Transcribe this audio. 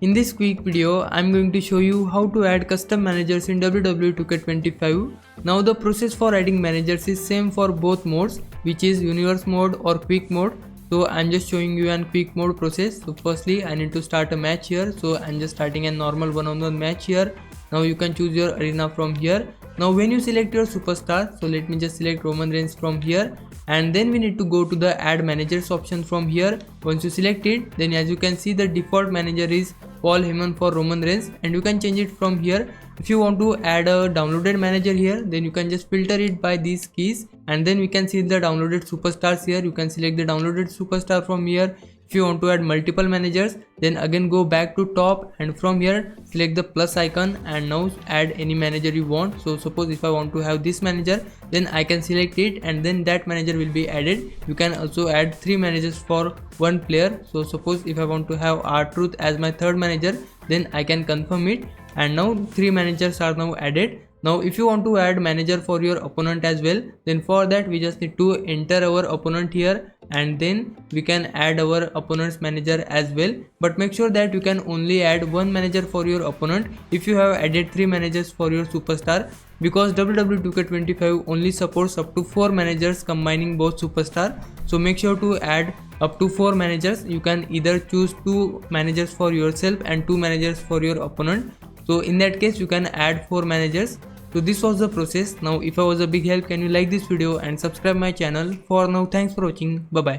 In this quick video, I'm going to show you how to add custom managers in WWE 2K25. Now the process for adding managers is same for both modes, which is universe mode or quick mode. So I'm just showing you an quick mode process. So firstly I need to start a match here. So I'm just starting a normal one-on-one match here. Now you can choose your arena from here. Now when you select your superstar, so let me just select Roman Reigns from here, and then we need to go to the add managers option from here. Once you select it, then as you can see the default manager is Paul Heyman for Roman Reigns, and you can change it from here. If you want to add a downloaded manager here, then you can just filter it by these keys, and then we can see the downloaded superstars here. You can select the downloaded superstar from here. If you want to add multiple managers, then again go back to top, and from here select the plus icon and now add any manager you want. So suppose if I want to have this manager, then I can select it and then that manager will be added. You can also add 3 managers for one player. So suppose if I want to have R-Truth as my third manager, then I can confirm it, and now 3 managers are now added. Now if you want to add manager for your opponent as well, then for that we just need to enter our opponent here, and then we can add our opponent's manager as well. But make sure that you can only add one manager for your opponent if you have added 3 managers for your superstar, because WWE 2K25 only supports up to 4 managers combining both superstar. So make sure to add up to 4 managers. You can either choose 2 managers for yourself and 2 managers for your opponent. So in that case you can add 4 managers. So this was the process. Now if I was a big help, can you like this video and subscribe my channel. For now, thanks for watching. Bye bye.